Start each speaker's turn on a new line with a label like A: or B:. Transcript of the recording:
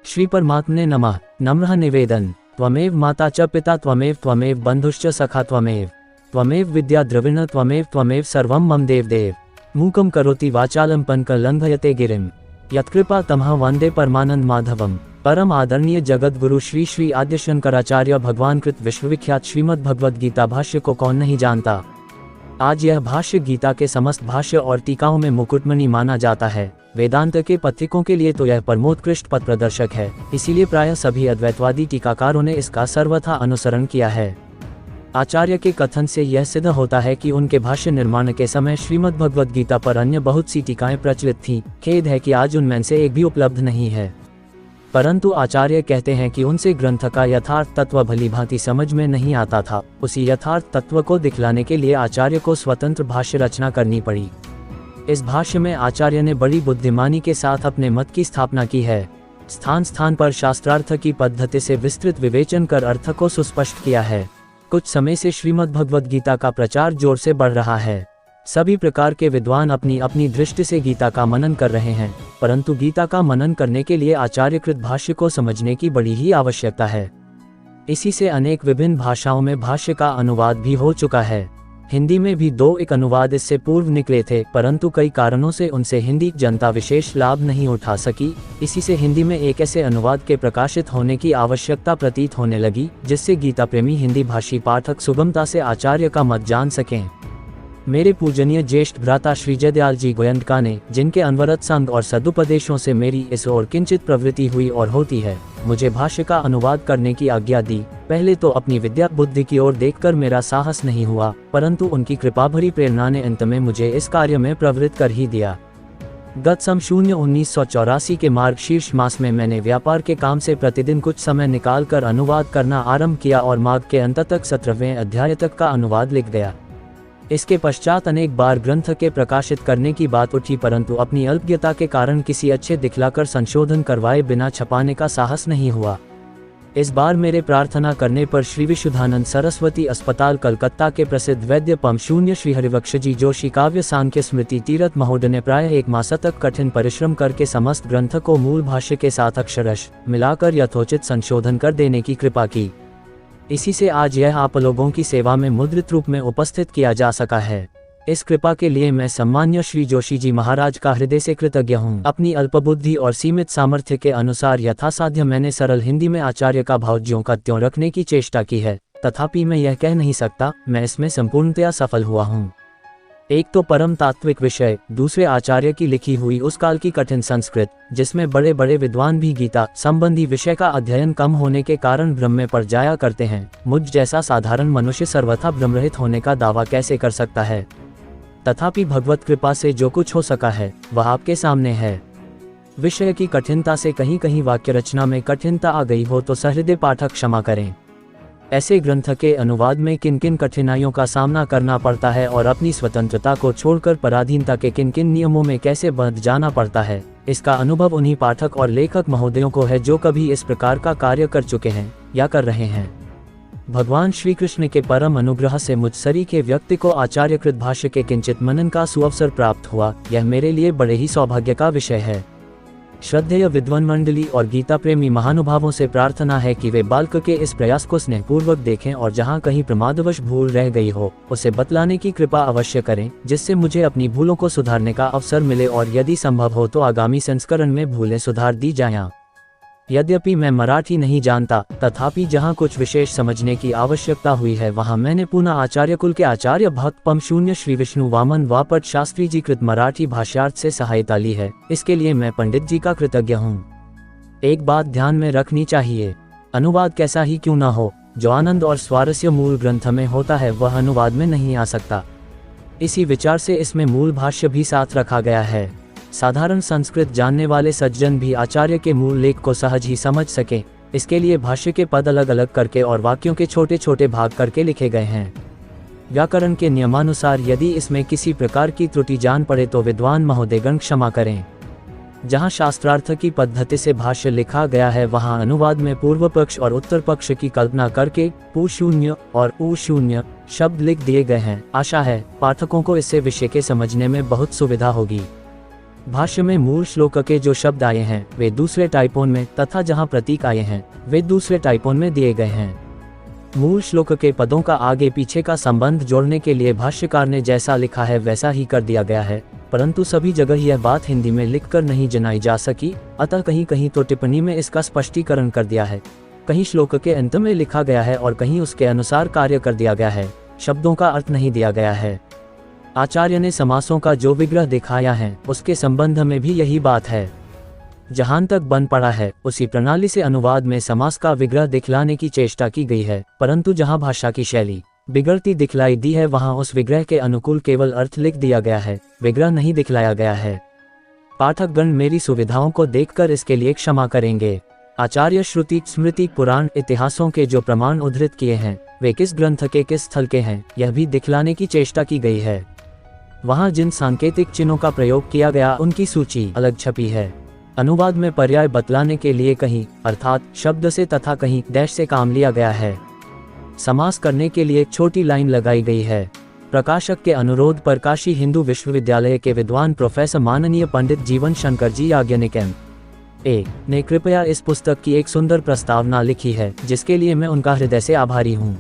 A: श्री परमात्मने नमः। नम्रः निवेदन। त्वमेव माता च पिता त्वमेव बंधुश्च सखा त्वमेव विद्या द्रविण त्वमेव सर्वं मम देवदेव। मूकं करोति वाचालं पंकलंघयते गिरिं यत्कृपा तमः वंदे परमानंद माधवम। परम आदरणीय जगत गुरु श्री श्री आद्य शंकराचार्य भगवान कृत विश्वविख्यात श्रीमद् भगवद गीता भाष्य को कौन नहीं जानता। आज यह भाष्य गीता के समस्त भाष्य और टीकाओं में मुकुटमणि माना जाता है। वेदांत के पथिकों के लिए तो यह परमोत्कृष्ट पथ प्रदर्शक है, इसीलिए प्रायः सभी अद्वैतवादी टीकाकारों ने इसका सर्वथा अनुसरण किया है। आचार्य के कथन से यह सिद्ध होता है कि उनके भाष्य निर्माण के समय श्रीमद् भगवद गीता पर अन्य बहुत सी टीकाएं प्रचलित थीं। खेद है कि आज उनमें से एक भी उपलब्ध नहीं है, परंतु आचार्य कहते हैं कि उनसे ग्रंथ का यथार्थ तत्व भली भांति समझ में नहीं आता था। उसी यथार्थ तत्व को दिखलाने के लिए आचार्य को स्वतंत्र भाष्य रचना करनी पड़ी। इस भाष्य में आचार्य ने बड़ी बुद्धिमानी के साथ अपने मत की स्थापना की है। स्थान स्थान पर शास्त्रार्थ की पद्धति से विस्तृत विवेचन कर अर्थ को सुस्पष्ट किया है। कुछ समय से श्रीमद् भगवद गीता का प्रचार जोर से बढ़ रहा है। सभी प्रकार के विद्वान अपनी अपनी दृष्टि से गीता का मनन कर रहे हैं, परंतु गीता का मनन करने के लिए आचार्यकृत भाष्य को समझने की बड़ी ही आवश्यकता है। इसी से अनेक विभिन्न भाषाओं में भाष्य का अनुवाद भी हो चुका है। हिंदी में भी 2-1 अनुवाद इससे पूर्व निकले थे, परंतु कई कारणों से उनसे हिंदी जनता विशेष लाभ नहीं उठा सकी। इसी से हिंदी में एक ऐसे अनुवाद के प्रकाशित होने की आवश्यकता प्रतीत होने लगी, जिससे गीता प्रेमी हिंदी भाषी पाठक सुगमता से आचार्य का मत जान सकें। मेरे पूजनीय ज्येष्ठ भ्राता श्री जयदयाल जी गोयंका ने, जिनके अनवरत संग और सदुपदेशों से मेरी इस ओर किंचित प्रवृत्ति हुई और होती है, मुझे भाष्य का अनुवाद करने की आज्ञा दी। पहले तो अपनी विद्या बुद्धि की ओर देखकर मेरा साहस नहीं हुआ, परंतु उनकी कृपा भरी प्रेरणा ने अंत में मुझे इस कार्य में प्रवृत्त कर ही दिया। गत सम 1984 के मार्गशीर्ष मास में मैंने व्यापार के काम से प्रतिदिन कुछ समय निकाल कर अनुवाद करना आरंभ किया और माघ के अंत तक 17वें अध्याय तक का अनुवाद लिख गया। इसके पश्चात अनेक बार ग्रंथ के प्रकाशित करने की बात उठी, परंतु अपनी अल्पज्ञता के कारण किसी अच्छे दिखलाकर संशोधन करवाए बिना छपाने का साहस नहीं हुआ। इस बार मेरे प्रार्थना करने पर श्री विशुद्धानंद सरस्वती अस्पताल कलकत्ता के प्रसिद्ध वैद्य पम शून्य श्री हरिवक्ष जी जोशी काव्य सांख्य स्मृति तीरथ महोदय ने प्रायः 1 मास तक कठिन परिश्रम करके समस्त ग्रंथ को मूल भाष्य के साथ अक्षरश मिलाकर यथोचित संशोधन कर देने की कृपा की। इसी से आज यह आप लोगों की सेवा में मुद्रित रूप में उपस्थित किया जा सका है। इस कृपा के लिए मैं सम्मान्य श्री जोशी जी महाराज का हृदय से कृतज्ञ हूँ। अपनी अल्पबुद्धि और सीमित सामर्थ्य के अनुसार यथासाध्य मैंने सरल हिंदी में आचार्य का भाव ज्यों का त्यों रखने की चेष्टा की है, तथापि मैं यह कह नहीं सकता मैं इसमें संपूर्णतया सफल हुआ हूँ। एक तो परम तात्विक विषय, दूसरे आचार्य की लिखी हुई उस काल की कठिन संस्कृत, जिसमें बड़े बड़े विद्वान भी गीता संबंधी विषय का अध्ययन कम होने के कारण भ्रम में पड़ जाया करते हैं। मुझ जैसा साधारण मनुष्य सर्वथा भ्रमरहित होने का दावा कैसे कर सकता है। तथापि भगवत कृपा से जो कुछ हो सका है वह आपके सामने है। विषय की कठिनता से कहीं कहीं वाक्य रचना में कठिनता आ गई हो तो सहृदय पाठक क्षमा करें। ऐसे ग्रंथ के अनुवाद में किन किन कठिनाइयों का सामना करना पड़ता है और अपनी स्वतंत्रता को छोड़कर पराधीनता के किन किन नियमों में कैसे बंध जाना पड़ता है, इसका अनुभव उन्हीं पाठक और लेखक महोदयों को है जो कभी इस प्रकार का कार्य कर चुके हैं या कर रहे हैं। भगवान श्री कृष्ण के परम अनुग्रह से मुझ सरी के व्यक्ति को आचार्यकृत भाष्य के किंचित मनन का सुअवसर प्राप्त हुआ। यह मेरे लिए बड़े ही सौभाग्य का विषय है। श्रद्धेय विद्वान मंडली और गीता प्रेमी महानुभावों से प्रार्थना है कि वे बालक के इस प्रयास को स्नेहपूर्वक देखें और जहां कहीं प्रमादवश भूल रह गई हो उसे बतलाने की कृपा अवश्य करें, जिससे मुझे अपनी भूलों को सुधारने का अवसर मिले और यदि संभव हो तो आगामी संस्करण में भूलें सुधार दी जाएं। यद्यपि मैं मराठी नहीं जानता, तथापि जहां कुछ विशेष समझने की आवश्यकता हुई है वहां मैंने पुनः आचार्य कुल के आचार्य भक्त पम शून्य श्री विष्णु वामन वापट शास्त्री जी कृत मराठी भाष्यार्थ से सहायता ली है। इसके लिए मैं पंडित जी का कृतज्ञ हूँ। एक बात ध्यान में रखनी चाहिए, अनुवाद कैसा ही क्यों न हो, जो आनंद और स्वारस्य मूल ग्रंथ में होता है वह अनुवाद में नहीं आ सकता। इसी विचार से इसमें मूल भाष्य भी साथ रखा गया है। साधारण संस्कृत जानने वाले सज्जन भी आचार्य के मूल लेख को सहज ही समझ सकें, इसके लिए भाष्य के पद अलग अलग करके और वाक्यों के छोटे छोटे भाग करके लिखे गए हैं। व्याकरण के नियमानुसार यदि इसमें किसी प्रकार की त्रुटि जान पड़े तो विद्वान महोदयगण क्षमा करें। जहां शास्त्रार्थ की पद्धति से भाष्य लिखा गया है वहां अनुवाद में पूर्व पक्ष और उत्तर पक्ष की कल्पना करके पू शून्य और ऊ शून्य शब्द लिख दिए गए हैं। आशा है पाठकों को इससे विषय के समझने में बहुत सुविधा होगी। भाष्य में मूल श्लोक के जो शब्द आए हैं वे दूसरे टाइपोन में तथा जहां प्रतीक आए हैं वे दूसरे टाइपोन में दिए गए हैं। मूल श्लोक के पदों का आगे पीछे का संबंध जोड़ने के लिए भाष्यकार ने जैसा लिखा है वैसा ही कर दिया गया है, परंतु सभी जगह यह बात हिंदी में लिखकर नहीं जनाई जा सकी, अतः कहीं कहीं तो टिप्पणी में इसका स्पष्टीकरण कर दिया है। कहीं श्लोक के अंत में लिखा गया है और कहीं उसके अनुसार कार्य कर दिया गया है, शब्दों का अर्थ नहीं दिया गया है। आचार्य ने समासों का जो विग्रह दिखाया है उसके संबंध में भी यही बात है। जहां तक बन पड़ा है उसी प्रणाली से अनुवाद में समास का विग्रह दिखलाने की चेष्टा की गई है, परंतु जहां भाषा की शैली बिगड़ती दिखलाई दी है वहां उस विग्रह के अनुकूल केवल अर्थ लिख दिया गया है, विग्रह नहीं दिखलाया गया है। पाठकगण मेरी सुविधाओं को देखकर इसके लिए क्षमा करेंगे। आचार्य श्रुति स्मृति पुराण इतिहासों के जो प्रमाण उद्धृत किए हैं वे किस ग्रंथ के किस स्थल के हैं यह भी दिखलाने की चेष्टा की गई है। वहां जिन सांकेतिक चिन्हों का प्रयोग किया गया उनकी सूची अलग छपी है। अनुवाद में पर्याय बतलाने के लिए कहीं अर्थात शब्द से तथा कहीं डैश से काम लिया गया है। समास करने के लिए एक छोटी लाइन लगाई गई है। प्रकाशक के अनुरोध पर काशी हिंदू विश्वविद्यालय के विद्वान प्रोफेसर माननीय पंडित जीवन शंकर जी याज्ञनिक M.A. ने कृपया इस पुस्तक की एक सुंदर प्रस्तावना लिखी है, जिसके लिए मैं उनका हृदय से आभारी हूँ।